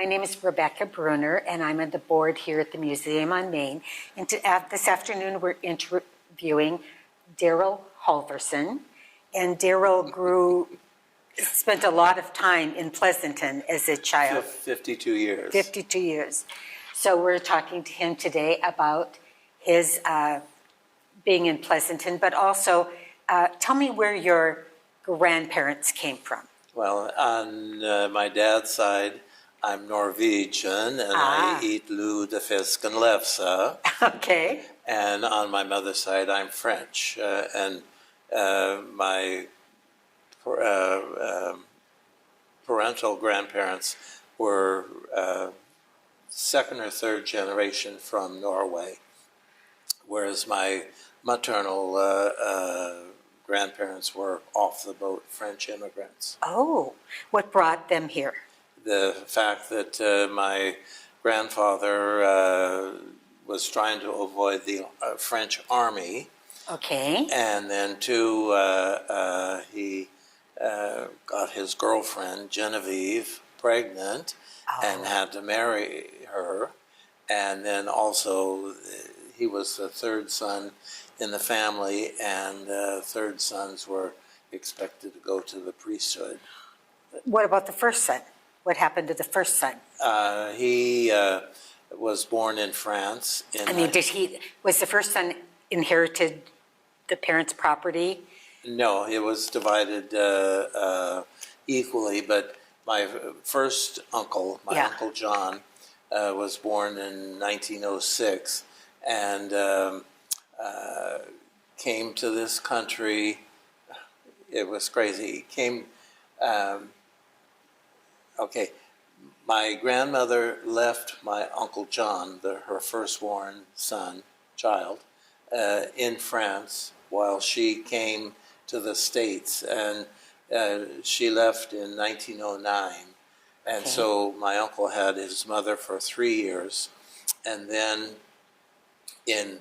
name is Rebecca Bruner, and I'm on the board here at the Museum on Main. And this afternoon, we're interviewing Daryl Halverson. And Daryl spent a lot of time in Pleasanton as a child. 52 years. 52 years. So we're talking to him today about his being in Pleasanton, but also tell me where your grandparents came from. Well, on my dad's side, I'm Norwegian, and I eat lou de fisk and lefse. Okay. And on my mother's side, I'm French, and my parental grandparents were second or third generation from Norway, whereas my maternal grandparents were off the boat French immigrants. Oh, what brought them here? The fact that my grandfather was trying to avoid the French army. Okay. And then too, he got his girlfriend, Genevieve, pregnant and had to marry her. And then also he was the third son in the family, and third sons were expected to go to the priesthood. What about the first son? What happened to the first son? He was born in France. Was the first son inherited the parents' property? No, it was divided equally, but my first uncle, Uncle John, was born in 1906, and came to this country. It was crazy. He came, my grandmother left my Uncle John, her firstborn child, in France while she came to the States, and she left in 1909. And so my uncle had his mother for 3 years, and then in,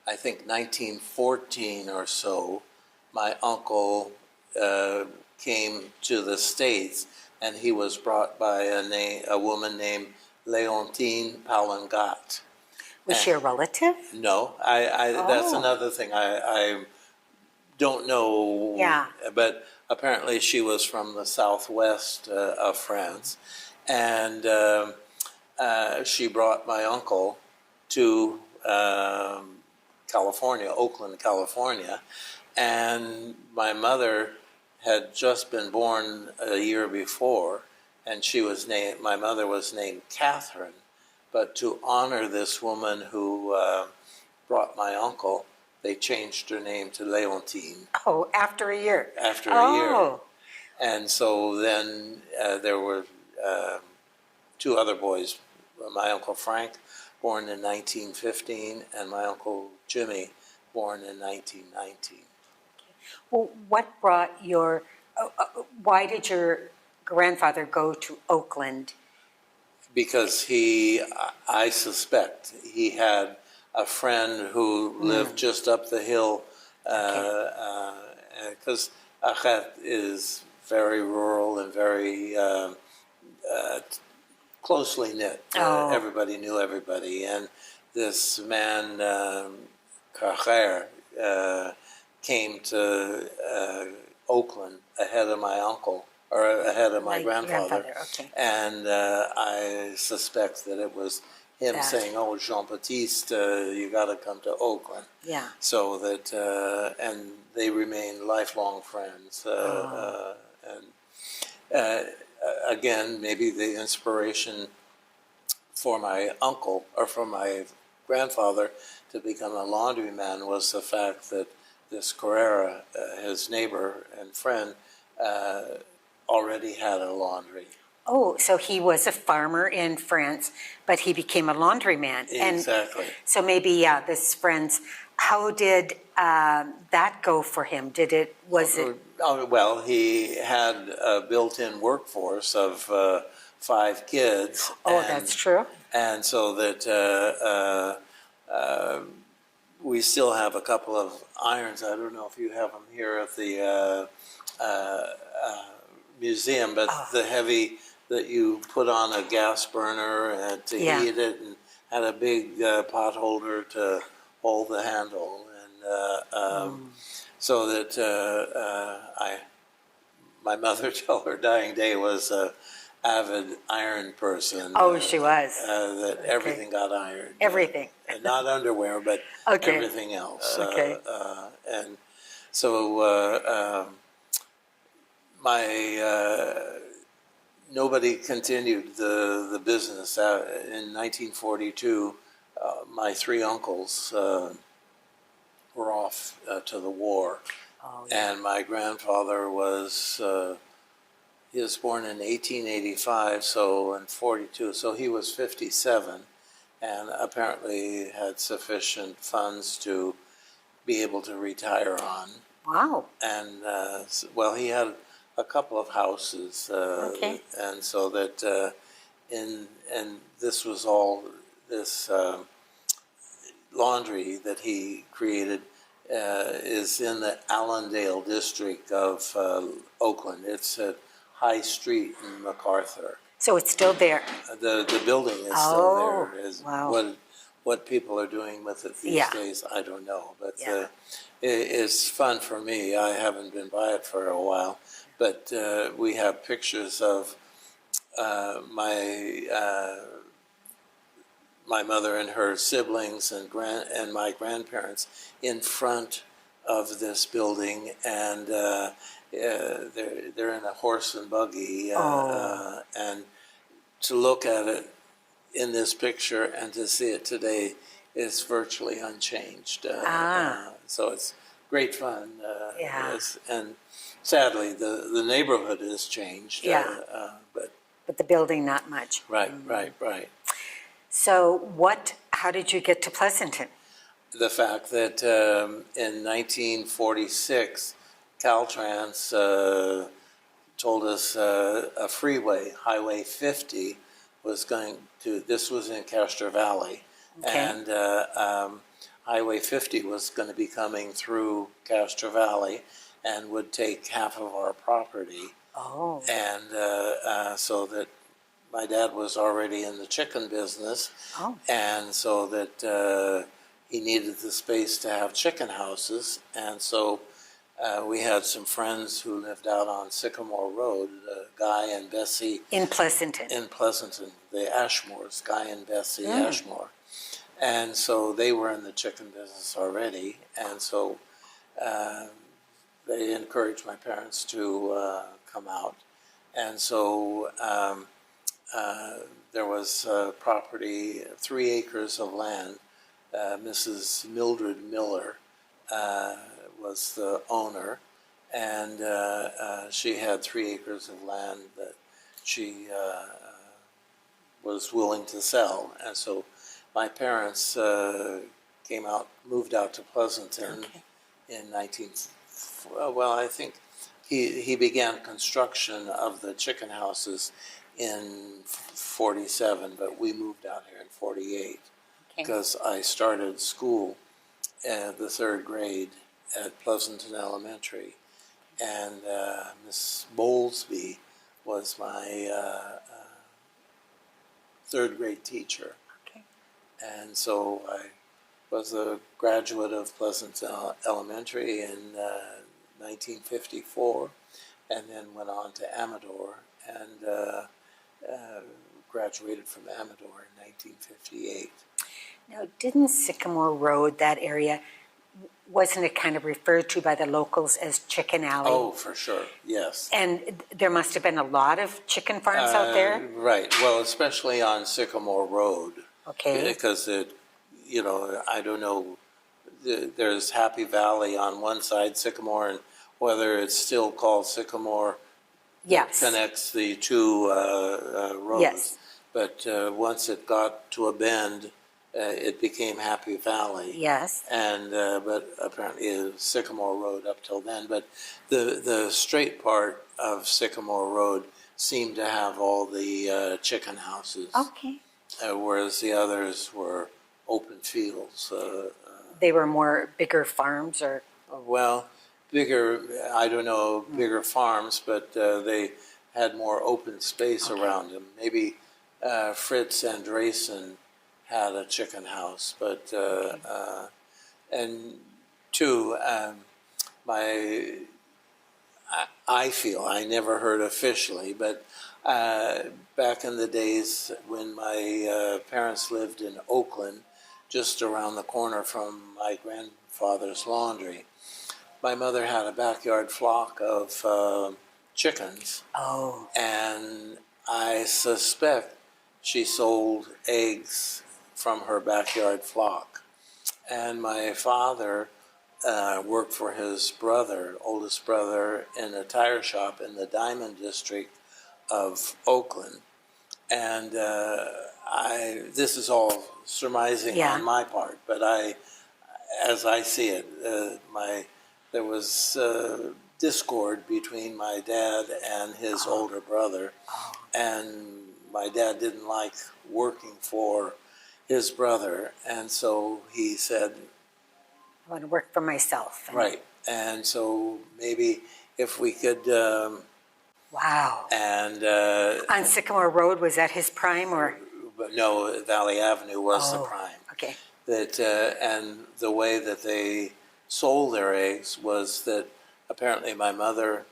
I think, 1914 or so, my uncle came to the States, and he was brought by a woman named Leontine Palangat. Was she a relative? No, that's another thing. I don't know, but apparently she was from the southwest of France, and she brought my uncle to California, Oakland, California, and my mother had just been born a year before, and my mother was named Catherine, but to honor this woman who brought my uncle, they changed her name to Leontine. Oh, after a year. After a year. And so then there were two other boys, my Uncle Frank, born in 1915, and my Uncle Jimmy, born in 1919. Well, what brought why did your grandfather go to Oakland? Because I suspect he had a friend who lived just up the hill, because Achet is very rural and very closely knit. Everybody knew everybody, and this man, Kacher, came to Oakland ahead of my uncle, or ahead of my grandfather. And I suspect that it was him saying, "Oh, Jean-Baptiste, you got to come to Oakland." Yeah. So that, and they remained lifelong friends. Again, maybe the inspiration for my uncle, or for my grandfather, to become a laundryman was the fact that this Carrera, his neighbor and friend, already had a laundry. Oh, so he was a farmer in France, but he became a laundryman. Exactly. And so maybe, this friend's, how did that go for him? Well, he had a built-in workforce of 5 kids. Oh, that's true. And so that we still have a couple of irons. I don't know if you have them here at the museum, but the that you put on a gas burner and to Yeah. heat it, and had a big pot holder to hold the handle, and so that my mother till her dying day was a avid iron person. Oh, she was. That everything got ironed. Everything. Not underwear, but Okay. everything else. Okay. And so my nobody continued the business. In 1942, my three uncles were off to the war. Oh, yeah. And my grandfather was, he was born in 1885, so in 42, so he was 57, and apparently had sufficient funds to be able to retire on. Wow. And, well, he had a couple of houses, Okay. and so that, and this was all, this laundry that he created is in the Allendale district of Oakland. It's at High Street in MacArthur. So it's still there. The building is Oh, still there. Is wow. what people are doing with it these Yeah. days, I don't know. But Yeah. it's fun for me. I haven't been by it for a while, but we have pictures of my mother and her siblings and my grandparents in front of this building, and they're in a horse and buggy, and to look at it in this picture and to see it today is virtually unchanged. So it's great fun. Yeah. And sadly, the neighborhood has changed. Yeah. But the building, not much. Right. So how did you get to Pleasanton? The fact that in 1946, Caltrans told us a freeway, Highway 50, was going to, this was in Castro Valley, Okay. and Highway 50 was going to be coming through Castro Valley and would take half of our property. Oh. And so that my dad was already in the chicken business, and so that he needed the space to have chicken houses, and so we had some friends who lived out on Sycamore Road, Guy and Bessie. In Pleasanton. In Pleasanton, the Ashmores, Guy and Bessie Ashmore. And so they were in the chicken business already, and so they encouraged my parents to come out. And so there was property, 3 acres of land. Mrs. Mildred Miller was the owner, and she had 3 acres of land that she was willing to sell. And so my parents moved out to Pleasanton in I think he began construction of the chicken houses in 47, but we moved out here in 48 because I started school at the 3rd grade at Pleasanton Elementary, and Miss Bowlesby was my 3rd grade teacher. Okay. And so I was a graduate of Pleasanton Elementary in 1954, and then went on to Amador and graduated from Amador in 1958. Now, didn't Sycamore Road, that area, wasn't it kind of referred to by the locals as Chicken Alley? Oh, for sure, yes. And there must have been a lot of chicken farms out there? Right, well, especially on Sycamore Road. Okay. Because I don't know, there's Happy Valley on one side, Sycamore, and whether it's still called Sycamore connects the two roads. Yes. But once it got to a bend, it became Happy Valley. Yes. And but apparently it was Sycamore Road up till then. But the straight part of Sycamore Road seemed to have all the chicken houses. Okay. Whereas the others were open fields. They were more bigger farms, or? Well, bigger, I don't know, bigger farms, but they had more open space around them. Maybe Fritz Andresen had a chicken house, but and two, I feel, I never heard officially, but back in the days when my parents lived in Oakland, just around the corner from my grandfather's laundry, my mother had a backyard flock of chickens. Oh. And I suspect she sold eggs from her backyard flock. And my father worked for his brother, oldest brother, in a tire shop in the Diamond District of Oakland. And this is all surmising on my part, but as I see it, there was discord between my dad and his older brother, and my dad didn't like working for his brother, and so he said, I want to work for myself. Right, and so maybe if we could... Wow. And on Sycamore Road, was that his prime, or? No, Valley Avenue was the prime. Okay. That and the way that they sold their eggs was that apparently my mother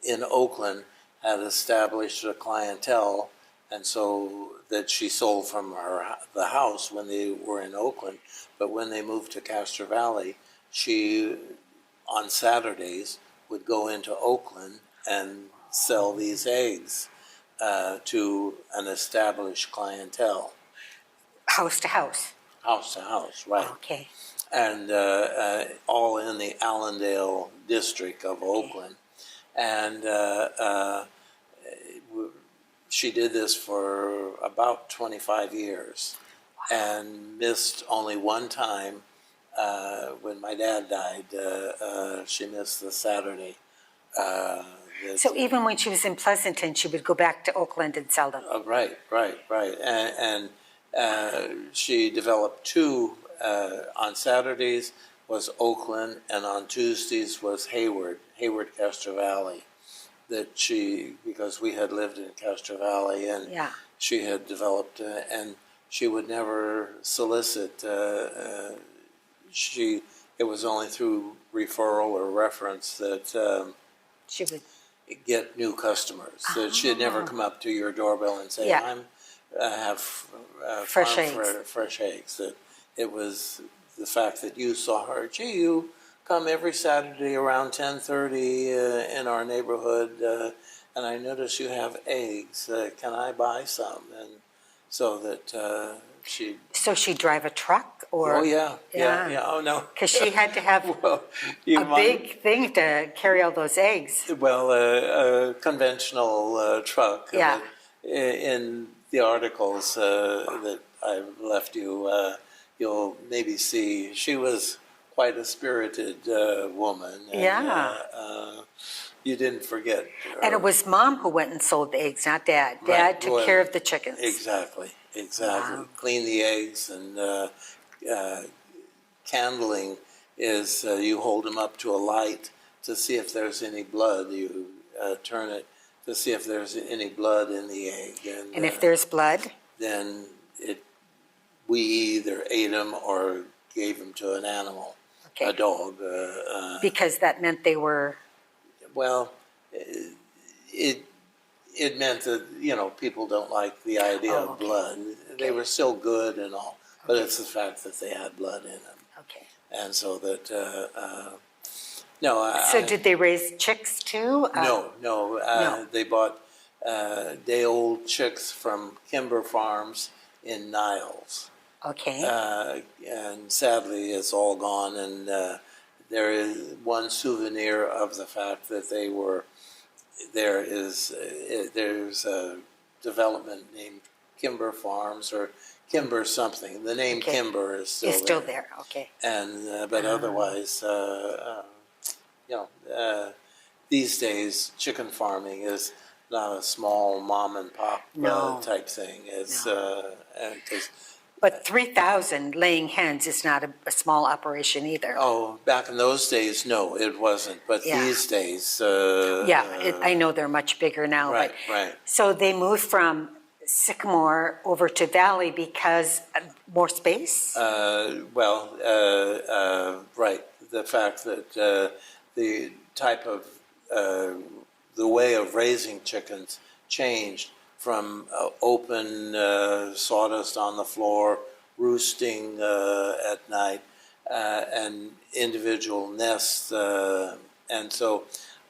in Oakland had established a clientele, and so that she sold from the house when they were in Oakland. But when they moved to Castro Valley, she on Saturdays would go into Oakland and sell these eggs to an established clientele. House to house. House to house, right. Okay. And all in the Allendale district of Oakland. And she did this for about 25 years and missed only one time when my dad died. She missed the Saturday. So even when she was in Pleasanton, she would go back to Oakland and sell them. Right. And she developed two. On Saturdays was Oakland, and on Tuesdays was Hayward, Castro Valley. That because we had lived in Castro Valley, and she had developed, and she would never solicit. It was only through referral or reference that she would get new customers. That she'd never come up to your doorbell and say, "I have fresh eggs." That it was the fact that you saw her. Gee, you come every Saturday around 10:30 in our neighborhood, and I notice you have eggs. Can I buy some? And so that she. So she'd drive a truck, or? Oh yeah. Oh no. Because she had to have big thing to carry all those eggs. Well, a conventional truck. Yeah. In the articles that I've left you, you'll maybe see she was quite a spirited woman. And, you didn't forget her. And it was Mom who went and sold the eggs, not Dad. Dad took care of the chickens. Exactly. Wow. Clean the eggs, and candling is you hold them up to a light to see if there's any blood. You turn it to see if there's any blood in the egg. And if there's blood? Then we either ate them or gave them to an animal, a dog. Because that meant they were... Well, it meant that, people don't like the idea of blood. They were still good and all, but it's the fact that they had blood in them. Okay. And so that, So did they raise chicks too? No. They bought day-old chicks from Kimber Farms in Niles. Okay. And sadly, it's all gone. And there is one souvenir of the fact that they were. There's a development named Kimber Farms or Kimber something. The name Kimber is still there. Okay. And but otherwise, these days chicken farming is not a small mom and pop type thing. It's because But 3,000 laying hens is not a small operation either. Oh, back in those days, no, it wasn't. But Yeah. these days, I know they're much bigger now. right, but, right. So they moved from Sycamore over to Valley because more space? Right. The fact that the type of, the way of raising chickens changed from open sawdust on the floor, roosting at night, and individual nests. And so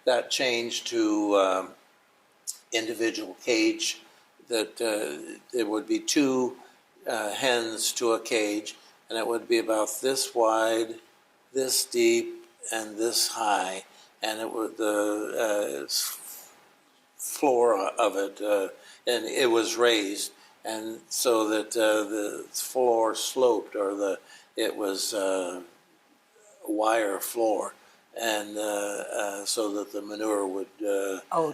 that changed to individual cage, that there would be two hens to a cage, and it would be about this wide, this deep, and this high, and it would the floor of it, and it was raised, and so that the floor sloped, or it was a wire floor, and so that the manure would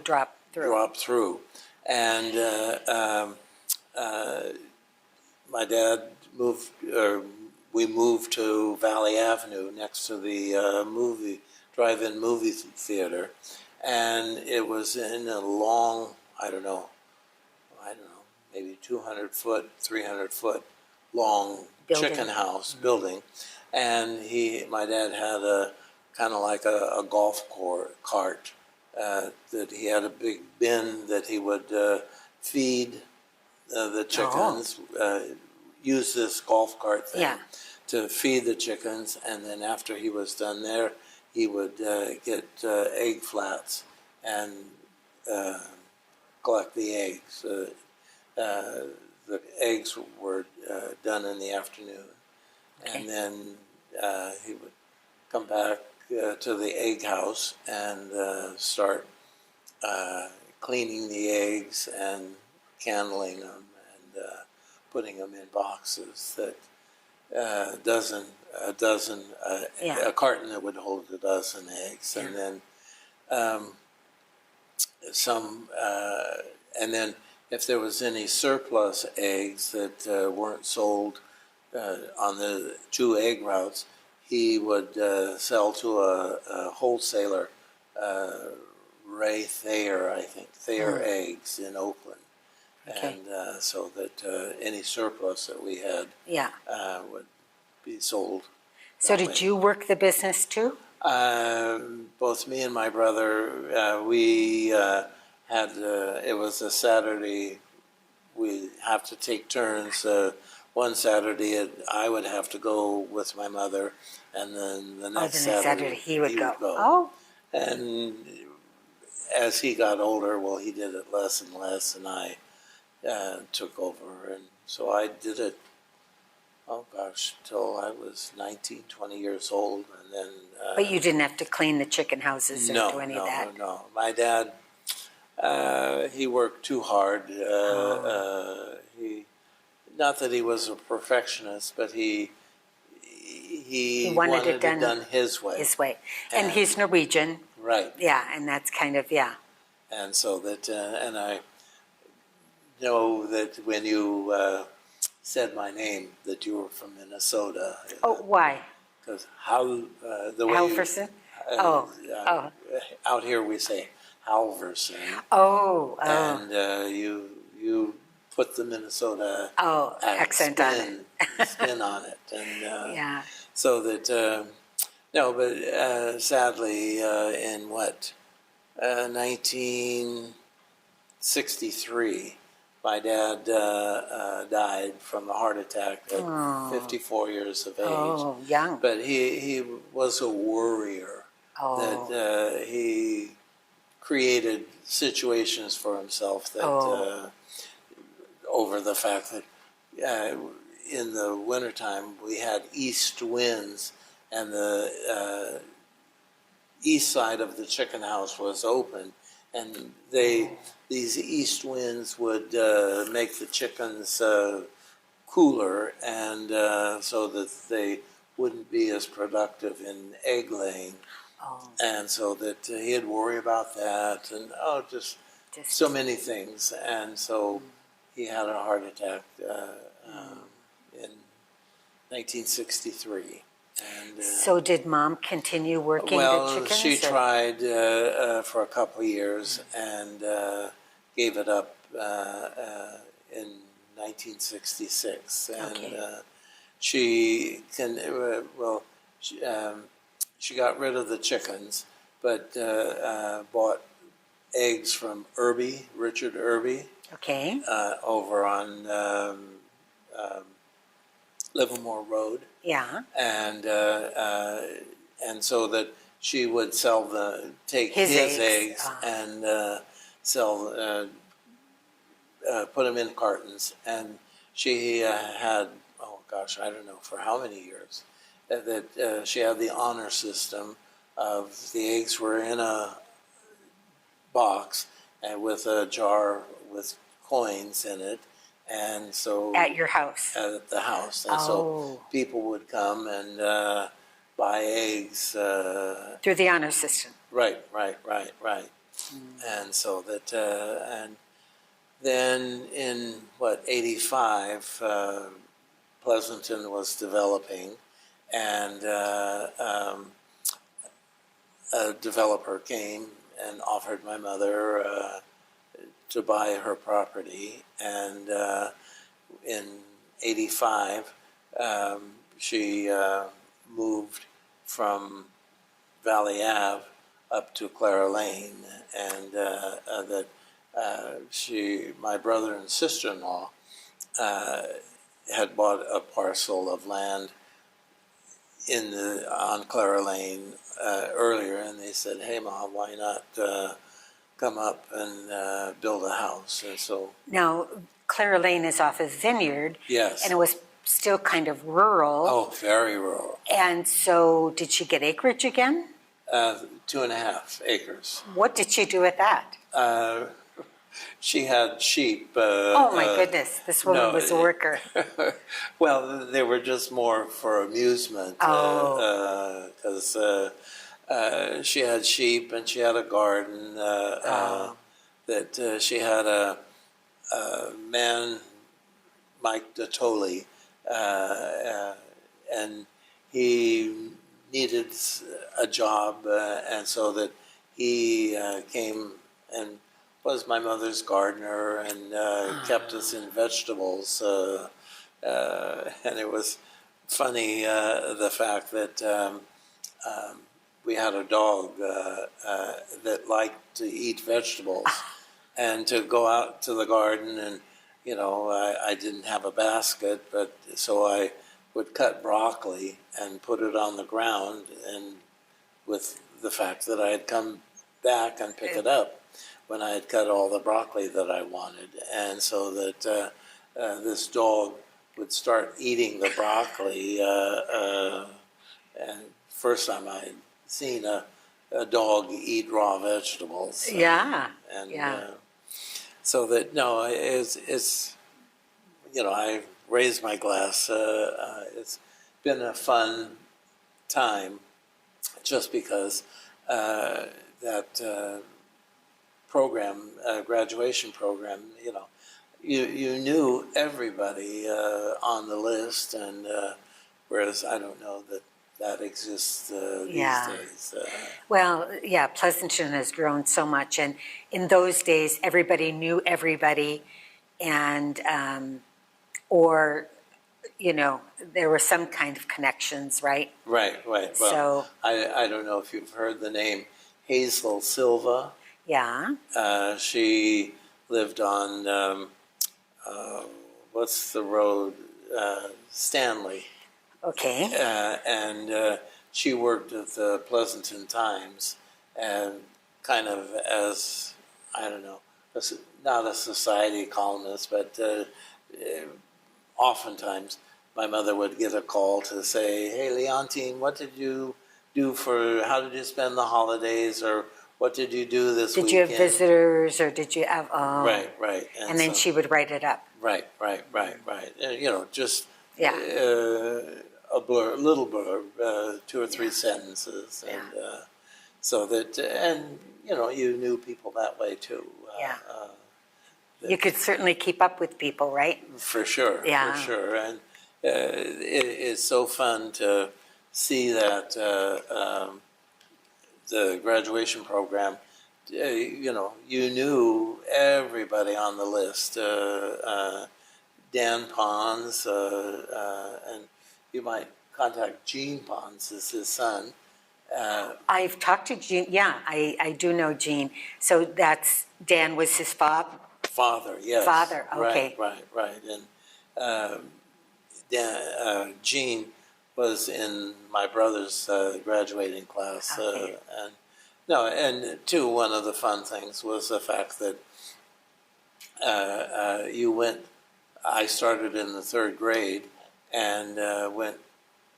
Drop through. drop through. And my dad we moved to Valley Avenue next to the drive-in movie theater, and it was in a long, I don't know, maybe 200-foot, 300-foot long Building. chicken house building, and my dad had a kind of like a golf cart, that he had a big bin that he would feed the chickens, use this golf cart thing to feed the chickens, and then after he was done there, he would get egg flats and collect the eggs. The eggs were done in the afternoon, and then he would come back to the egg house and start cleaning the eggs and candling them and putting them in boxes that a carton that would hold a dozen eggs, and then and then if there was any surplus eggs that weren't sold on the two egg routes, he would sell to a wholesaler, Ray Thayer, I think, Thayer Eggs in Oakland. Okay. And so that any surplus that we had would be sold. So did you work the business too? Both me and my brother, we had, it was a Saturday, we have to take turns. One Saturday I would have to go with my mother, and then the next Saturday he would go. Oh. And as he got older, well, he did it less and less, and I took over. And so I did it, till I was 19, 20 years old. And then. But you didn't have to clean the chicken houses or do any of that? No. My dad, he worked too hard. Not that he was a perfectionist, but he wanted it done his way. His way. And he's Norwegian. Right. Yeah, and that's kind of, And so that, and I know that when you said my name, that you were from Minnesota. Oh, why? Because the way Halverson? out here we say Halverson. Oh. And you put the Minnesota accent spin on it, and so that but sadly in 1963, my dad died from a heart attack at 54 years of age. Oh, young. But he was a worrier. That he created situations for himself that over the fact that in the wintertime we had east winds, and the east side of the chicken house was open, and these east winds would make the chickens cooler, and so that they wouldn't be as productive in egg laying. And so that he'd worry about that, and just so many things. And so he had a heart attack in 1963. And So did Mom continue working the well, chickens? she or- tried for a couple of years and gave it up in 1966. And Okay. she can she got rid of the chickens, but bought eggs from Richard Irby, Okay, over on Livermore Road, yeah. and so that she would take His his eggs, eggs and sell, put them in cartons, and she had, oh gosh, I don't know for how many years, that she had the honor system of the eggs were in a box and with a jar with coins in it, and so At your house? at the house, and so people would come and buy eggs. Through the honor system? Right. And so that, and then in '85, Pleasanton was developing, and a developer came and offered my mother to buy her property, and in '85, she moved from Valley Ave up to Clara Lane, and my brother and sister-in-law had bought a parcel of land on Clara Lane earlier, and they said, "Hey, Mom, why not come up and build a house?" And so, Now, Clara Lane is off of Vineyard. yes. And it was still kind of rural. Oh, very rural. And so did she get acreage again? 2.5 acres. What did she do with that? She had sheep. Oh my goodness, this woman was a worker. Well, they were just more for amusement. Because she had sheep and she had a garden. That she had a man, Mike Dottoli, and he needed a job, and so that he came and was my mother's gardener and kept us in vegetables. And it was funny, the fact that we had a dog that liked to eat vegetables, and to go out to the garden, and I didn't have a basket, but so I would cut broccoli and put it on the ground, and with the fact that I had come back and pick it up when I had cut all the broccoli that I wanted, and so that this dog would start eating the broccoli. And first time I had seen a dog eat raw vegetables. Yeah. So that it's I raised my glass. It's been a fun time, just because that program, graduation program, you knew everybody on the list, and whereas I don't know that exists these days. Well, yeah, Pleasanton has grown so much, and in those days, everybody knew everybody, and or there were some kind of connections, right? Right. Well, So I don't know if you've heard the name Hazel Silva. yeah. She lived on what's the road? Stanley. Okay. And she worked at the Pleasanton Times, and kind of as, I don't know, not a society columnist, but oftentimes my mother would get a call to say, "Hey, Leontine, what did you do how did you spend the holidays, or what did you do this weekend?" Did you have visitors, or did you have? Right. And then she would write it up. Right. Just Yeah. little blurb, 2 or 3 sentences, and so that, and you knew people that way too. You could certainly keep up with people, right? For sure. Yeah. For sure, it's so fun to see that the graduation program. You knew everybody on the list. Dan Pons, and you might contact Gene Pons, is his son. I've talked to Gene. Yeah, I do know Gene. So Dan was his father. Father, yes. Father, okay. Right. And Gene was in my brother's graduating class. Okay. And too, one of the fun things was the fact that I started in the third grade and went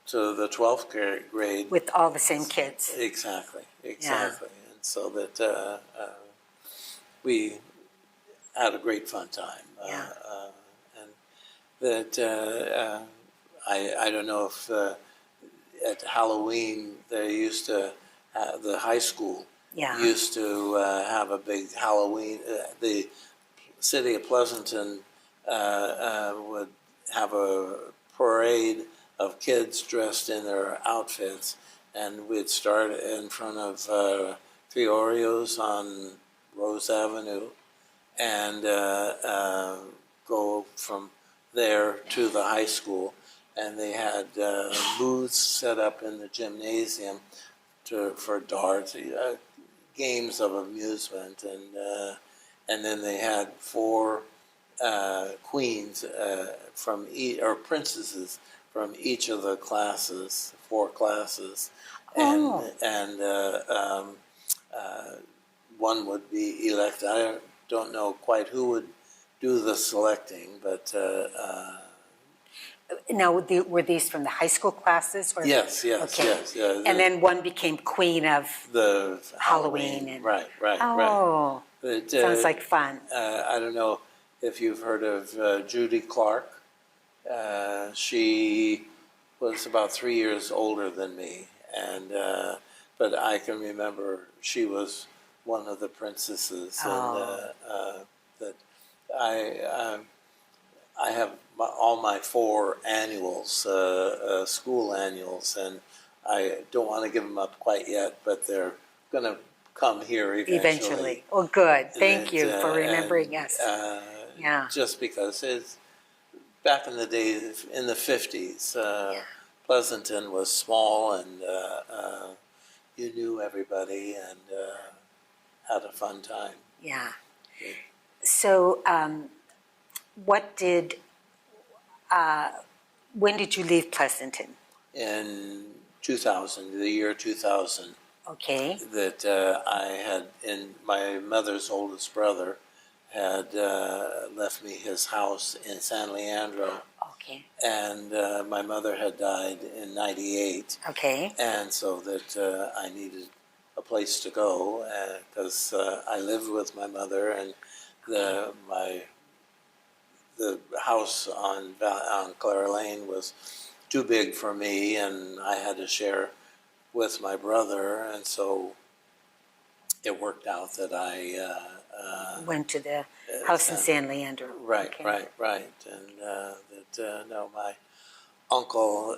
to the 12th grade. With all the same kids. Exactly. Yeah. And so that we had a great fun time. Yeah. And that I don't know if at Halloween they used to the high school used to have a big Halloween. The city of Pleasanton would have a parade of kids dressed in their outfits, and we'd start in front of Three Oreos on Rose Avenue and go from there to the high school. And they had booths set up in the gymnasium for darts, games of amusement, and then they had four queens from or princesses from each of the classes, four classes, and one would be elected. I don't know quite who would do the selecting, but. Now, were these from the high school classes? Or Yes. And then one became queen of the Halloween. Right. Oh, But, sounds like fun. I don't know if you've heard of Judy Clark. She was about 3 years older than me, and but I can remember she was one of the princesses, and that I have all my 4 annuals, school annuals, and I don't want to give them up quite yet, but they're going to come here eventually. Well, good. Thank you for remembering us. Just because it's back in the days, in the 50s, Pleasanton was small, and you knew everybody and had a fun time. Yeah. So, when did you leave Pleasanton? In 2000, the year 2000. Okay. That I had, my mother's oldest brother had left me his house in San Leandro. Okay. And my mother had died in 98. Okay. And so that I needed a place to go because I lived with my mother, and the house on Clara Lane was too big for me, and I had to share with my brother, and so it worked out that I went to the house in San Leandro. Right, okay. right, and no, my uncle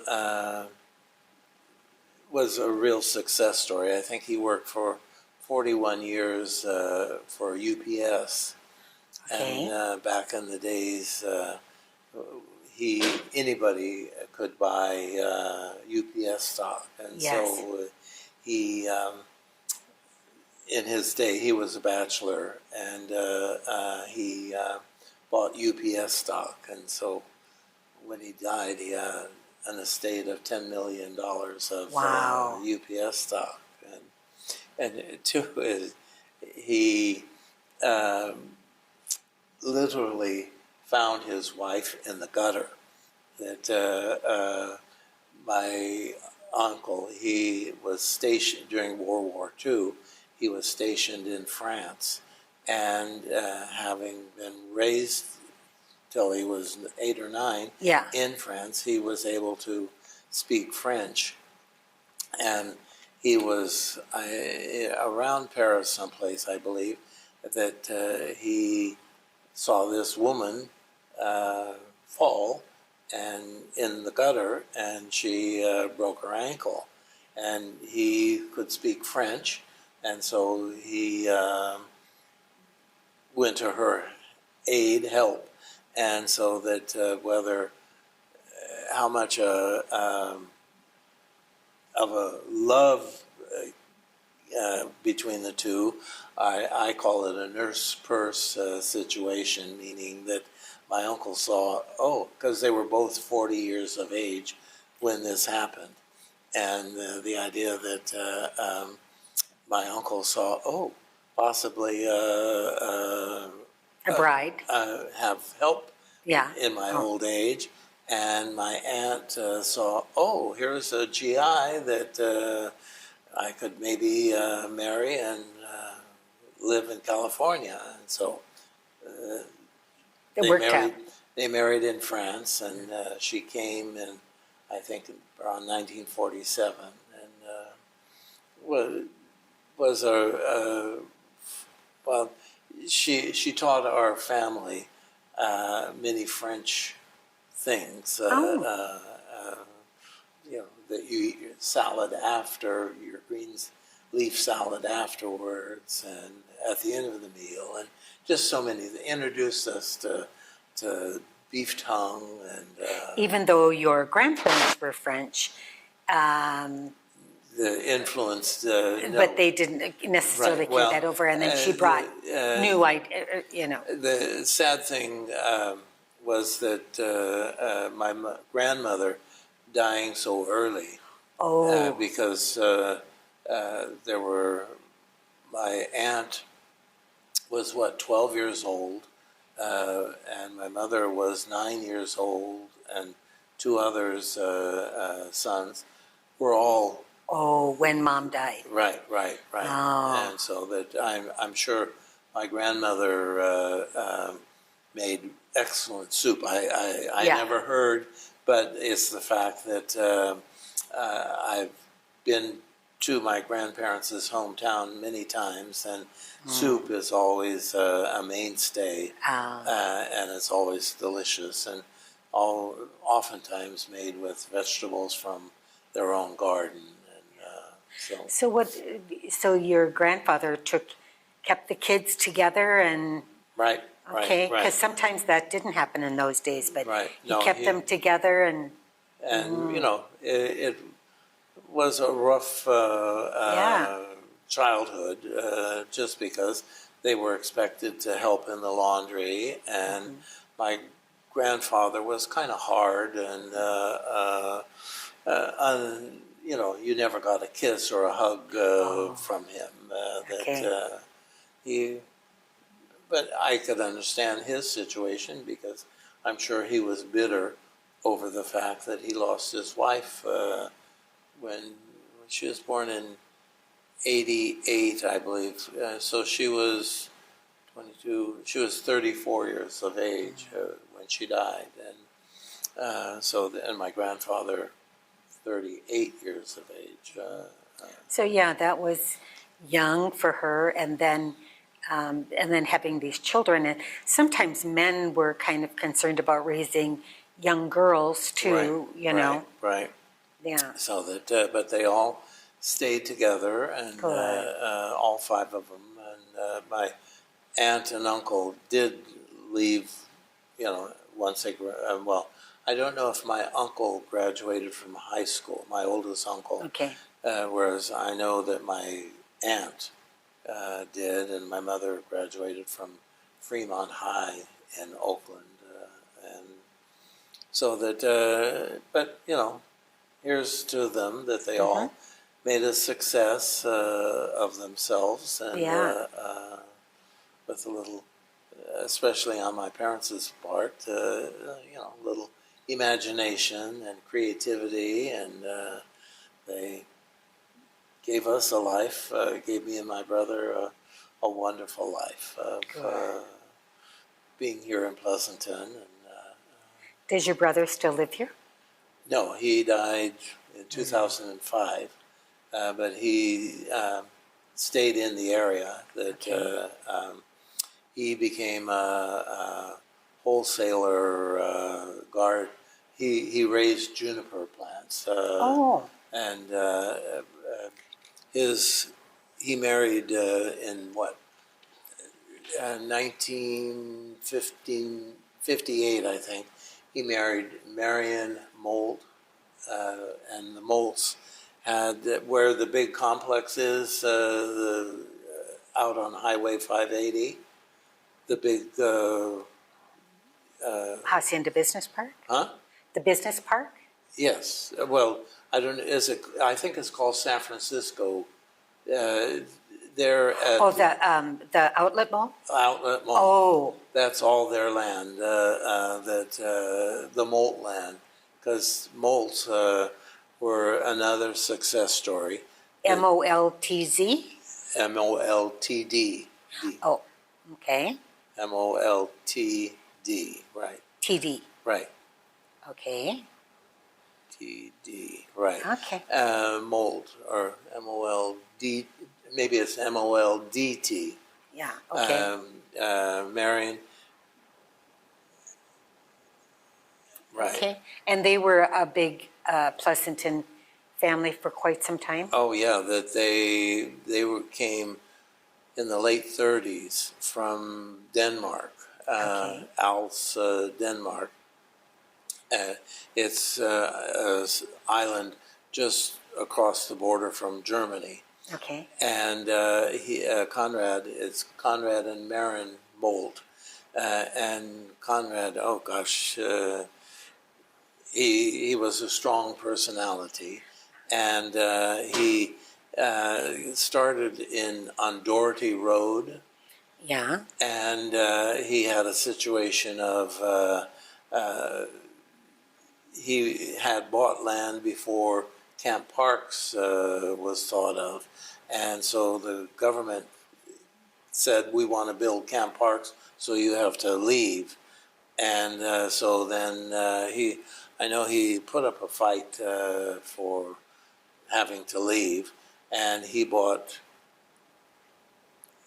was a real success story. I think he worked for 41 years for UPS. Okay. And back in the days, anybody could buy UPS stock, and Yes. so he, in his day, he was a bachelor, and he bought UPS stock, and so when he died, he had an estate of $10 million of Wow. UPS stock, and too, he. Literally found his wife in the gutter. That my uncle, he was stationed during World War II. He was stationed in France, and having been raised till he was 8 or 9 in France, he was able to speak French, and he was around Paris someplace, I believe, that he saw this woman fall, and in the gutter, and she broke her ankle. And he could speak French, and so he went to her help, and so that whether how much of a love between the two, I call it a nurse-purse situation, meaning that my uncle saw, because they were both 40 years of age when this happened, and the idea that my uncle saw, possibly A bride. have help Yeah. in my old age. And my aunt saw, here's a GI that I could maybe marry and live in California. And so It worked out. they married in France, and she came in, I think, around 1947, and was well, she taught our family many French things. That you eat your salad after, your greens leaf salad afterwards, and at the end of the meal, and just so many. They introduced us to beef tongue, and Even though your grandparents were French, the influence. but they didn't necessarily Right, well, carry that over, and then she brought new ideas, The sad thing was that my grandmother dying so early, because there were, my aunt was 12 years old, and my mother was 9 years old, and two others, sons, were all when Mom died. right. Oh. And so that I'm sure my grandmother made excellent soup. I Yeah. never heard, but it's the fact that I've been to my grandparents' hometown many times, and soup is always a mainstay, and it's always delicious, and oftentimes made with vegetables from their own garden. And So your grandfather kept the kids together, and right. because sometimes that didn't happen in those days, but Right. he No, kept them together, and it was a rough childhood, just because they were expected to help in the laundry, and my grandfather was kind of hard, and you never got a kiss or a hug from him. But I could understand his situation, because I'm sure he was bitter over the fact that he lost his wife when she was born in 88, I believe. So she was 22. She was 34 years of age when she died, and and my grandfather, 38 years of age. so that was young for her, and then having these children, and sometimes men were kind of concerned about raising young girls too. Right. Yeah. So that, but they all stayed together, and all five of them. And my aunt and uncle did leave, once they I don't know if my uncle graduated from high school, my oldest uncle. Okay. Whereas I know that my aunt did, and my mother graduated from Fremont High in Oakland. And so that, but, here's to them that they all made a success of themselves, and with a little, especially on my parents' part, little imagination and creativity, and they gave us a life, gave me and my brother a wonderful life of being here in Pleasanton. And Does your brother still live here? no, he died in 2005, but he stayed in the area. That he became a wholesaler guard. he raised juniper plants. Oh, And he married in what, 1958, I think. He married Marion Moult, and the Moults had where the big complex is, out on Highway 580. The big, Hacienda Business Park? huh? The business park? Yes. Well, I don't. Is it? I think it's called San Francisco. They're at Oh, the outlet mall? Outlet Mall. Oh, That's all their land. The Molt land, because Molts were another success story. MOLTZ? MOLTD. Oh, okay. MOLTD. Right. TD. Right. Okay. TD. Right. Okay. Molt or MOLD. Maybe it's MOLDT. Yeah. Okay. Marion. Right. Okay. And they were a big Pleasanton family for quite some time? Oh yeah, that they came in the late 30s from Denmark, Okay. Als, Denmark. It's an island just across the border from Germany. Okay. And it's Conrad and Maren Molt. And Conrad, oh gosh, he was a strong personality. And he started on Doherty Road. Yeah. And he had a situation of, he had bought land before Camp Parks was thought of. And so the government said, we want to build Camp Parks, so you have to leave. And so then I know he put up a fight for having to leave, and he bought,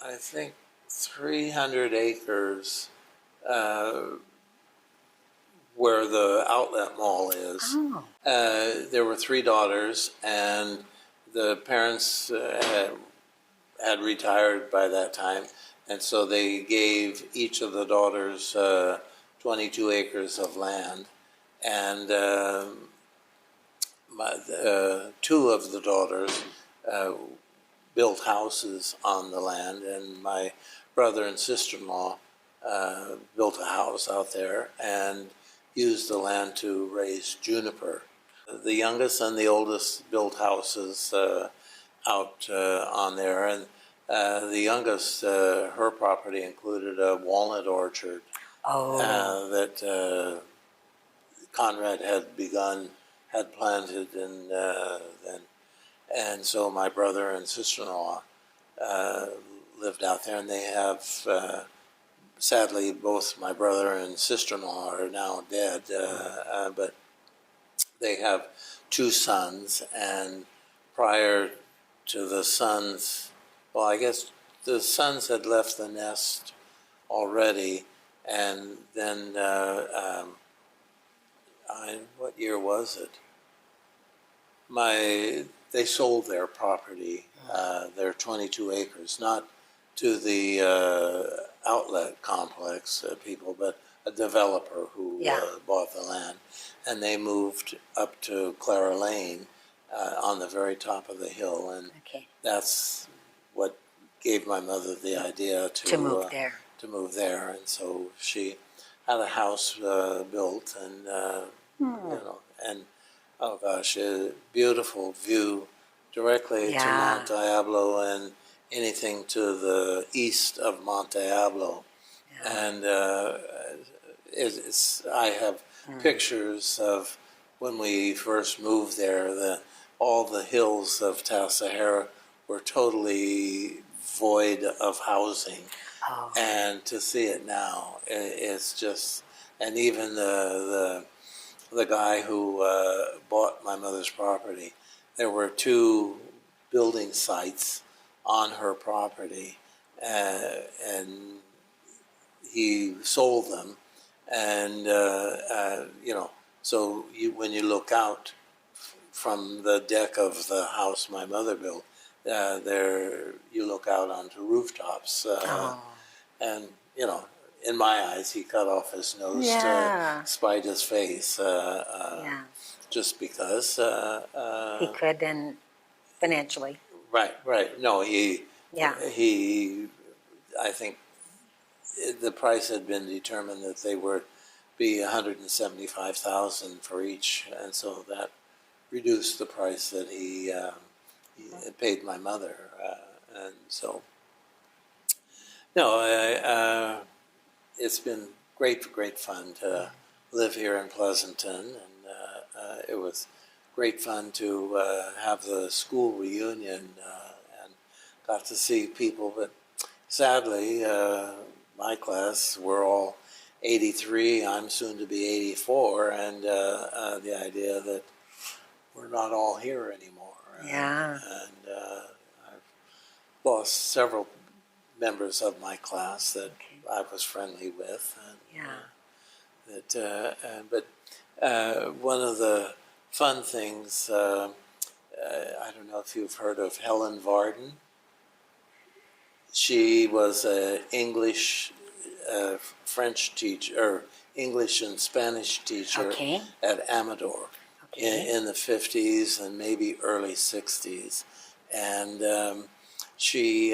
I think, 300 acres where the outlet mall is. Oh. There were 3 daughters, and the parents had retired by that time, and so they gave each of the daughters 22 acres of land, and 2 of the daughters built houses on the land, and my brother and sister-in-law built a house out there and used the land to raise juniper. The youngest and the oldest built houses out on there, and the youngest, her property included a walnut orchard that Conrad had planted, and so my brother and sister-in-law lived out there, and they have, sadly, both my brother and sister-in-law are now dead, but they have 2 sons, and prior to the sons, well, I guess the sons had left the nest already, and then, what year was it? They sold their property, their 22 acres, not to the outlet complex people, but a developer who bought the land, and they moved up to Clara Lane on the very top of the hill, and that's what gave my mother the idea to move there. And so she had a house built, and and oh gosh, a beautiful view directly to Mount Diablo and anything to the east of Mount Diablo. And I have pictures of when we first moved there. All the hills of Tassajara were totally void of housing. And to see it now, it's just, and even the guy who bought my mother's property, there were 2 building sites on her property, and he sold them, and So when you look out from the deck of the house my mother built, there you look out onto rooftops, and in my eyes, he cut off his nose Yeah. to spite his face, Yeah. just because. He could, and financially. Right, right. No, Yeah. I think the price had been determined that they would be 175,000 for each, and so that reduced the price that he paid my mother, and so no, it's been great fun to live here in Pleasanton, and it was great fun to have the school reunion and got to see people, but sadly, my class, we're all 83, I'm soon to be 84, and the idea that we're not all here anymore. Yeah. And I've lost several members of my class that I was friendly with. And, Yeah. but one of the fun things, I don't know if you've heard of Helen Varden. She was an English, French teacher, or English and Spanish teacher at Amador in the 50s and maybe early 60s. And she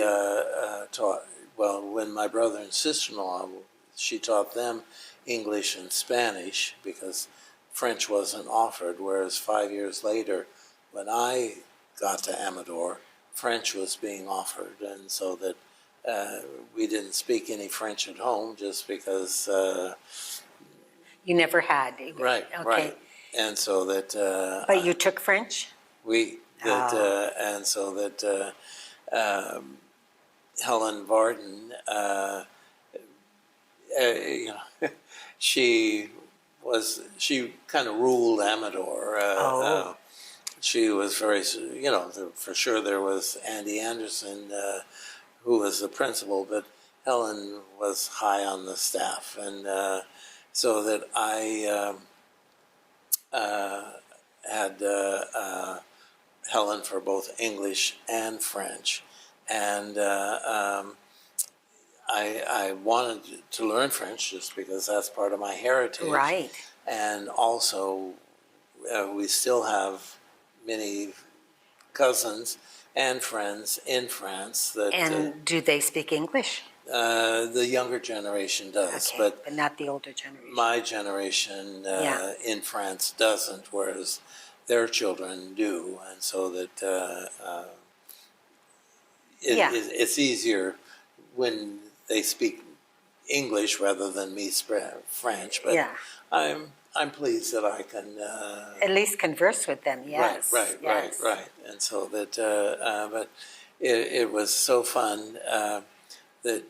taught, well, when my brother and sister-in-law, she taught them English and Spanish because French wasn't offered, whereas 5 years later, when I got to Amador, French was being offered, and so that we didn't speak any French at home just because... You never had. Right, right. And so that... But you took French? And so that Helen Varden, she kind of ruled Amador. She was very, for sure there was Andy Anderson, who was the principal, but Helen was high on the staff. And so that I had Helen for both English and French. And I wanted to learn French just because that's part of my heritage. Right. And also, we still have many cousins and friends in France that... And do they speak English? The younger generation does, but not the older generation. My generation in France doesn't, whereas their children do, and so that it's easier when they speak English rather than me French. But I'm pleased that I can at least converse with them. Yes. Right. And so that, but it was so fun that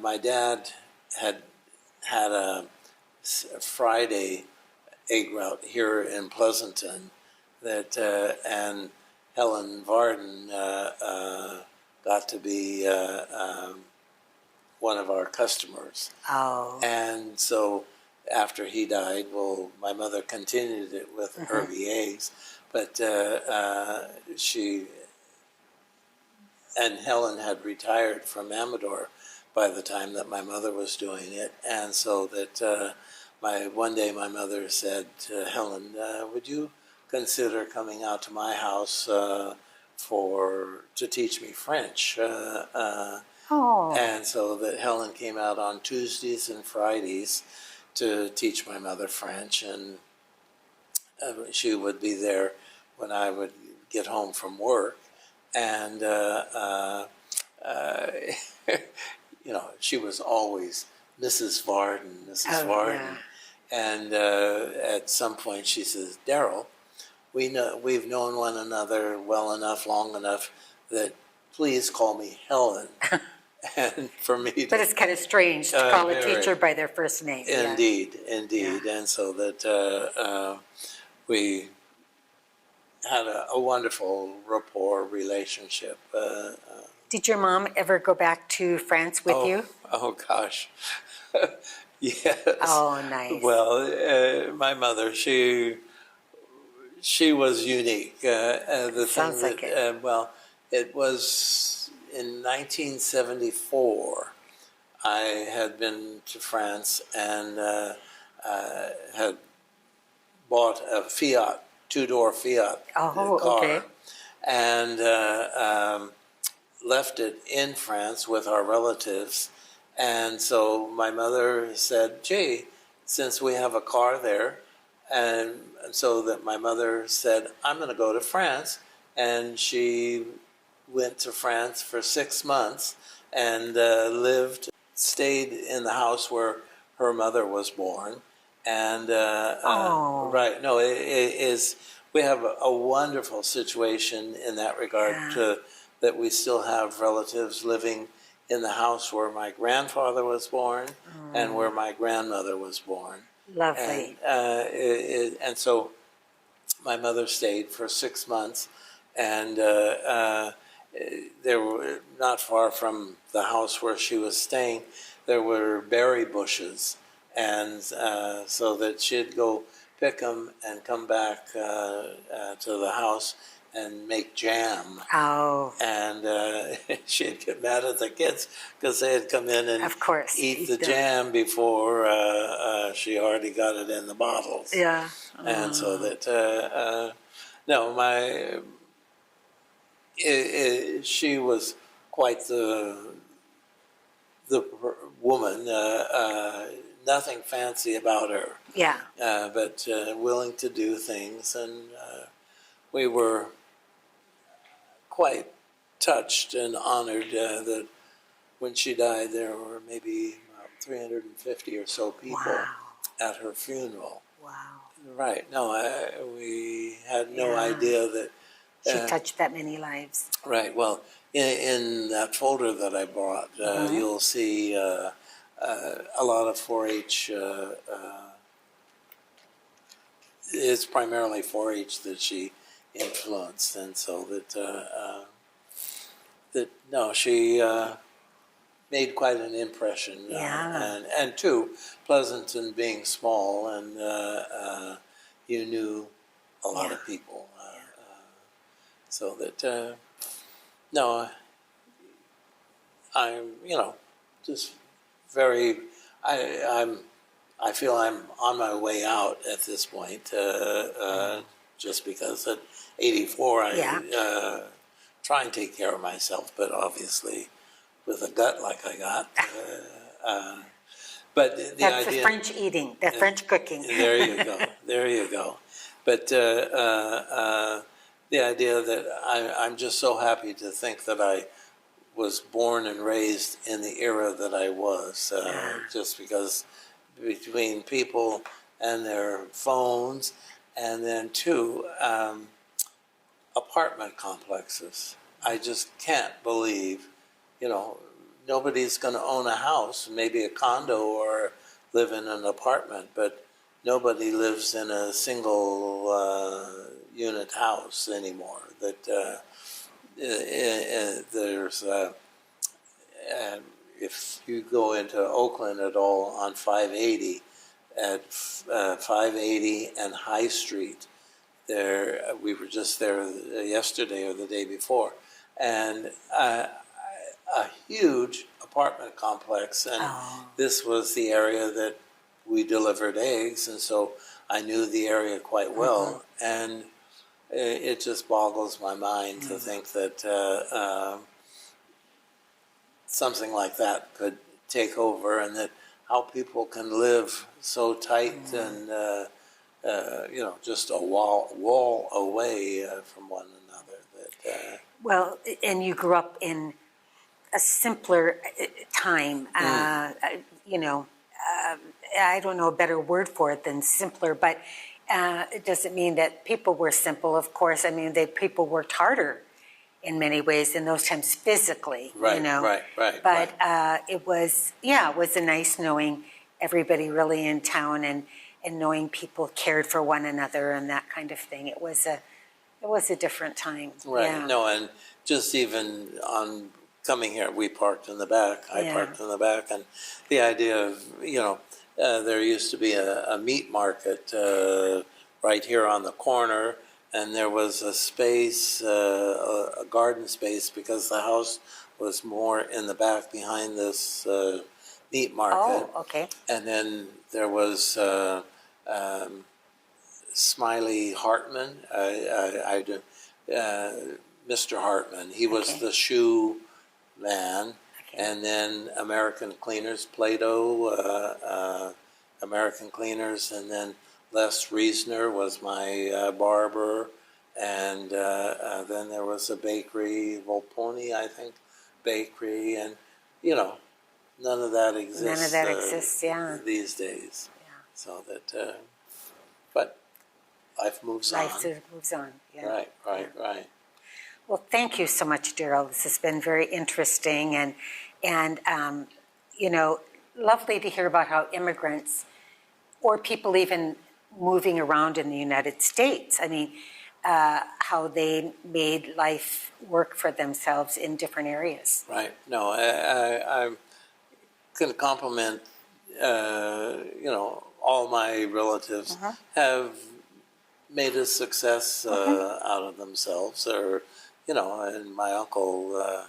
my dad had a Friday egg route here in Pleasanton that and Helen Varden got to be one of our customers. And so after he died, my mother continued it with Herbie eggs, but she and Helen had retired from Amador by the time that my mother was doing it, and so that one day my mother said to Helen, "Would you consider coming out to my house to teach me French?" And so that Helen came out on Tuesdays and Fridays to teach my mother French, and she would be there when I would get home from work, and she was always Mrs. Varden, Varden. And at some point she says, "Daryl, we've known one another well enough, long enough, that please call me Helen." And for me, but it's kind of strange to call a teacher by their first name. Indeed. And so that we had a wonderful rapport relationship. Did your mom ever go back to France with you? Oh gosh, Yes. Oh, nice. Well, my mother, she was unique. The thing Sounds that, like it. well, it was in 1974. I had been to France and had bought a Fiat, two-door Fiat Oh, car, okay. and left it in France with our relatives. And so my mother said, gee, since we have a car there, and so that my mother said, I'm going to go to France. And she went to France for 6 months and stayed in the house where her mother was born. And Oh. right, no, it is. We have a wonderful situation in that regard. Yeah. That we still have relatives living in the house where my grandfather was born and where my grandmother was born. Lovely. And so my mother stayed for 6 months, and there were not far from the house where she was staying, there were berry bushes, and so that she'd go pick them and come back to the house and make jam. Oh, And she'd get mad at the kids because they had come in and of course. eat the jam before she already got it in the bottles. Yeah. And so that, no, she was quite the woman, nothing fancy about her, Yeah. but willing to do things. And we were quite touched and honored that when she died, there were maybe about 350 or so people Wow. at her funeral. Wow. Right. No, we had no Yeah. idea that. She touched that many lives. Right. Well, in that folder that I brought, you'll see a lot of 4-H. It's primarily 4-H that she influenced, and so that no, she made quite an impression. Yeah. And two, Pleasanton being small, and you knew a lot of people, so that no, I'm just very I feel I'm on my way out at this point, just because at 84 I try and take care of myself, but obviously with a gut like I got. But the That's idea, the French eating, the French cooking. there you go, there you go. But the idea that I'm just so happy to think that I was born and raised in the era that I was, just because between people and their phones, and then two, apartment complexes. I just can't believe, nobody's going to own a house, maybe a condo or live in an apartment, but nobody lives in a single unit house anymore. That there's, if you go into Oakland at all on 580, at 580 and High Street, there we were just there yesterday or the day before, and a huge apartment complex, and this was the area that we delivered eggs, and so I knew the area quite well, and it just boggles my mind to think that something like that could take over, and that how people can live so tight and just a wall away from one another. That Well, and you grew up in a simpler time. I don't know a better word for it than simpler, but it doesn't mean that people were simple, of course. I mean, people worked harder in many ways in those times physically, Right. But it was a nice knowing everybody really in town and knowing people cared for one another and that kind of thing. It was a different time. Right. Yeah. No, and just even on coming here, we parked in the back. I parked in the back, and the idea of there used to be a meat market right here on the corner, and there was a space, a garden space, because the house was more in the back behind this meat market. Oh, okay. And then there was Smiley Hartman, Mr. Hartman. He was Okay. the shoe man. Okay. And then American Cleaners, Play-Doh, American Cleaners, and then Les Reesner was my barber, and then there was a bakery, Volponi, I think, bakery, and none of that exists. None of that exists, yeah. These days. Yeah. So that, but life moves on. Life moves on. Yeah. Right. Well, thank you so much, Daryl. This has been very interesting and lovely to hear about how immigrants or people even moving around in the United States, I mean, how they made life work for themselves in different areas. Right. No, I can compliment, all my relatives have made a success out of themselves, or, and my uncle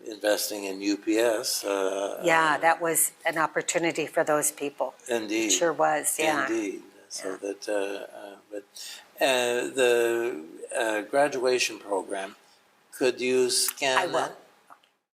investing in UPS. That was an opportunity for those people. Indeed. It sure was, yeah. Indeed. So that, but the graduation program, could you scan I will. that?